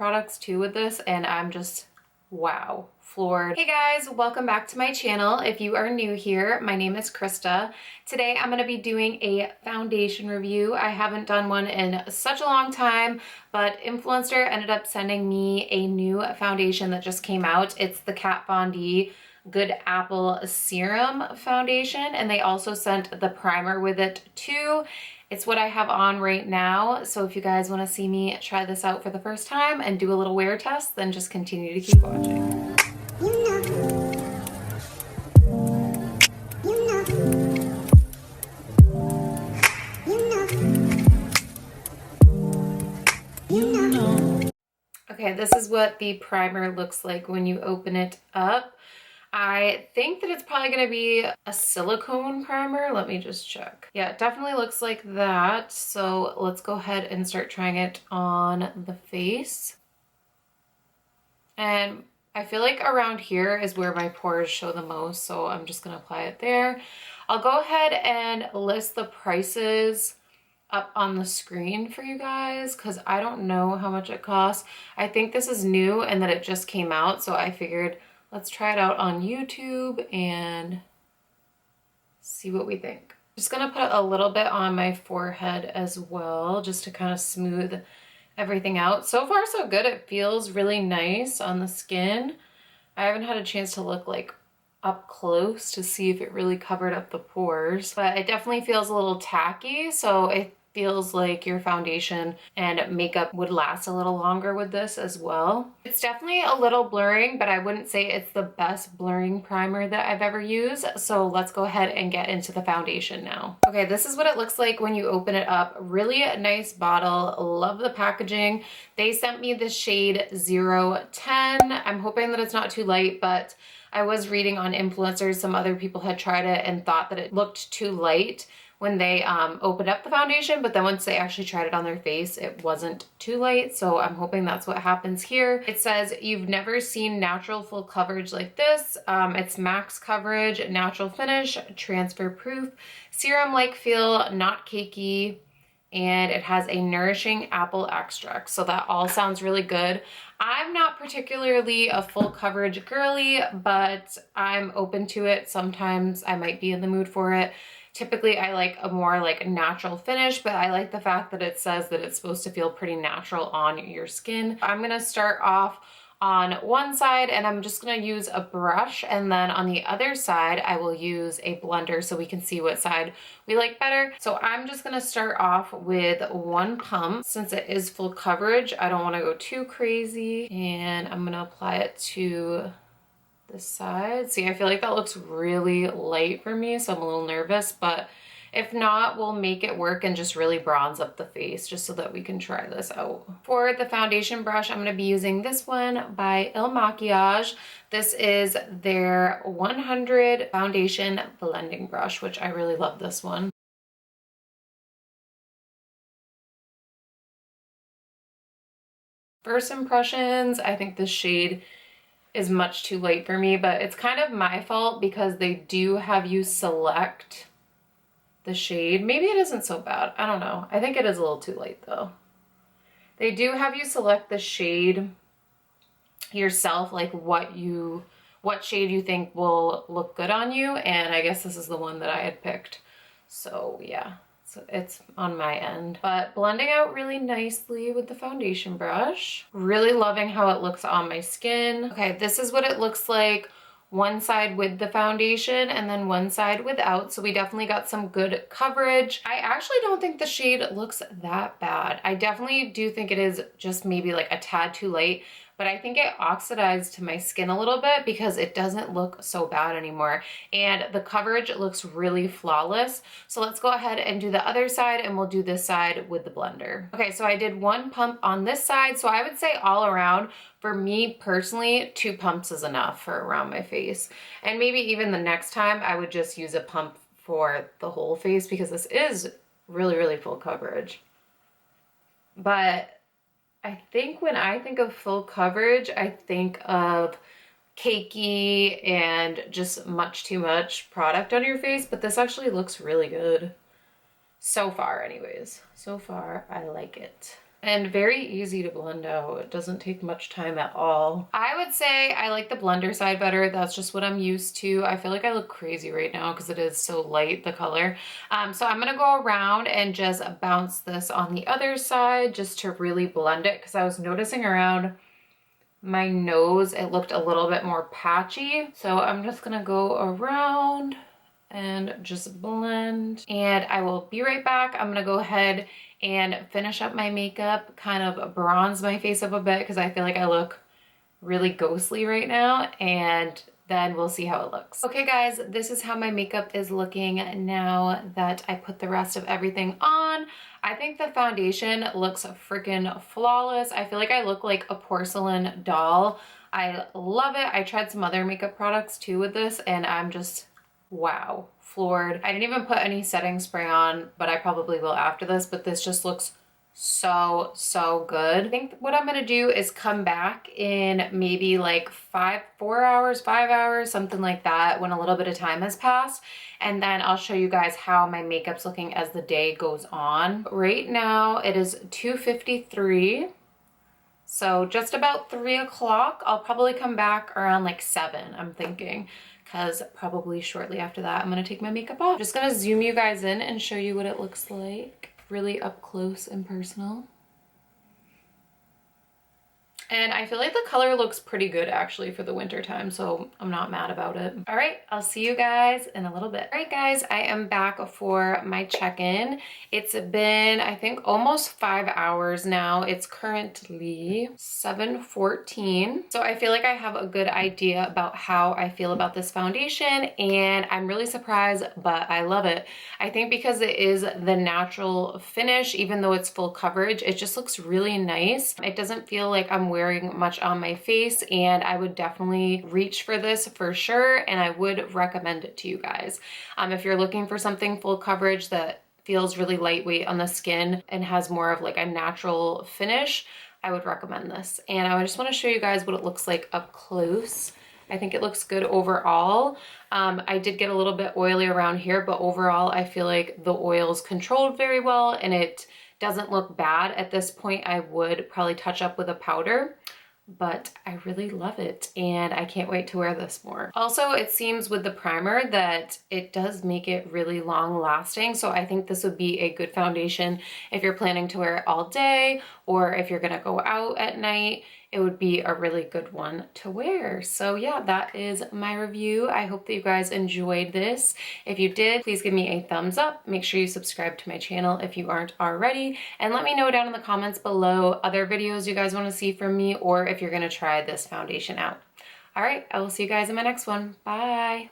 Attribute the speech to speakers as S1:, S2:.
S1: products too with this, and I'm just, wow, floored. Hey guys, welcome back to my channel. If you are new here, my name is Krista. Today I'm gonna be doing a foundation review. I haven't done one in such a long time, but influencer ended up sending me a new foundation that just came out. It's the Kat Von D Good Apple Serum foundation, and they also sent the primer with it too. It's what I have on right now, so if you guys want to see me try this out for the first time and do a little wear test, then just continue to keep watching. Okay, this is what the primer looks like when you open it up. I think that it's probably going to be a silicone primer. Let me just check. Yeah, it definitely looks like that. So let's go ahead and start trying it on the face. And I feel like around here is where my pores show the most, so I'm just going to apply it there. I'll go ahead and list the prices up on the screen for you guys because I don't know how much it costs. I think this is new and that it just came out, so I figured let's try it out on YouTube and see what we think. Just gonna put a little bit on my forehead as well, just to kind of smooth everything out. So far so good. It feels really nice on the skin. I haven't had a chance to look like up close to see if it really covered up the pores, but it definitely feels a little tacky, so it feels like your foundation and makeup would last a little longer with this as well. It's definitely a little blurring, but I wouldn't say it's the best blurring primer that I've ever used. So let's go ahead and get into the foundation now. Okay, this is what it looks like when you open it up. Really nice bottle. Love the packaging. They sent me the shade 010. I'm hoping that it's not too light, but I was reading on influencers, some other people had tried it and thought that it looked too light when they opened up the foundation, but then once they actually tried it on their face, it wasn't too light. So I'm hoping that's what happens here. It says, you've never seen natural full coverage like this. It's max coverage, natural finish, transfer proof, serum-like feel, not cakey, and it has a nourishing apple extract. So that all sounds really good. I'm not particularly a full coverage girly, but I'm open to it. Sometimes I might be in the mood for it. Typically, I like a more like natural finish, but I like the fact that it says that it's supposed to feel pretty natural on your skin. I'm gonna start off on one side and I'm just gonna use a brush, and then on the other side, I will use a blender so we can see what side we like better. So I'm just gonna start off with one pump. Since it is full coverage, I don't wanna go too crazy, and I'm gonna apply it to this side. See, I feel like that looks really light for me, so I'm a little nervous, but if not, we'll make it work and just really bronze up the face just so that we can try this out. For the foundation brush, I'm going to be using this one by Il Makiage. This is their 100 foundation blending brush, which I really love this one. First impressions, I think this shade is much too light for me, but it's kind of my fault because they do have you select the shade. Maybe it isn't so bad. I don't know. I think it is a little too light though. They do have you select the shade yourself, like what shade you think will look good on you, and I guess this is the one that I had picked. So yeah. So it's on my end, but blending out really nicely with the foundation brush. Really loving how it looks on my skin. Okay, this is what it looks like. One side with the foundation and then one side without. So we definitely got some good coverage. I actually don't think the shade looks that bad. I definitely do think it is just maybe like a tad too light, but I think it oxidized to my skin a little bit because it doesn't look so bad anymore. And the coverage looks really flawless. So let's go ahead and do the other side, and we'll do this side with the blender. Okay, so I did one pump on this side. So I would say all around, for me personally, 2 pumps is enough for around my face. And maybe even the next time I would just use a pump for the whole face because this is really, really full coverage. But I think when I think of full coverage, I think of cakey and just much too much product on your face, but this actually looks really good. So far anyways. So far, I like it. And very easy to blend out. It doesn't take much time at all. I would say I like the blender side better. That's just what I'm used to. I feel like I look crazy right now because it is so light, the color. So I'm gonna go around and just bounce this on the other side just to really blend it, because I was noticing around my nose it looked a little bit more patchy. So I'm just gonna go around and just blend, and I will be right back. I'm gonna go ahead and finish up my makeup, kind of bronze my face up a bit because I feel like I look really ghostly right now, and then we'll see how it looks. Okay guys, this is how my makeup is looking now that I put the rest of everything on. I think the foundation looks freaking flawless. I feel like I look like a porcelain doll. I love it. I tried some other makeup products too with this, and I'm just, wow, floored. I didn't even put any setting spray on, but I probably will after this, but this just looks so good. I think what I'm gonna do is come back in maybe like 5 hours, something like that, when a little bit of time has passed, and then I'll show you guys how my makeup's looking as the day goes on. Right now it is 2:53. So just about 3 o'clock. I'll probably come back around like 7, I'm thinking, because probably shortly after that I'm gonna take my makeup off. Just gonna zoom you guys in and show you what it looks like, really up close and personal. And I feel like the color looks pretty good actually for the winter time, so I'm not mad about it. All right, I'll see you guys in a little bit. All right guys, I am back for my check-in. It's been, I think, almost 5 hours now. It's currently 7:14. So I feel like I have a good idea about how I feel about this foundation, and I'm really surprised, but I love it. I think because it is the natural finish, even though it's full coverage, it just looks really nice. It doesn't feel like I'm wearing much on my face, and I would definitely reach for this for sure, and I would recommend it to you guys. If you're looking for something full coverage that feels really lightweight on the skin and has more of like a natural finish, I would recommend this. And I just want to show you guys what it looks like up close. I think it looks good overall. I did get a little bit oily around here, but overall I feel like the oil's controlled very well and it doesn't look bad. At this point I would probably touch up with a powder, but I really love it and I can't wait to wear this more. Also, it seems with the primer that it does make it really long lasting, so I think this would be a good foundation if you're planning to wear it all day, or if you're gonna go out at night, it would be a really good one to wear. So yeah, that is my review. I hope that you guys enjoyed this. If you did, please give me a thumbs up. Make sure you subscribe to my channel if you aren't already, and let me know down in the comments below other videos you guys want to see from me, or if you're gonna try this foundation out. All right, I will see you guys in my next one. Bye.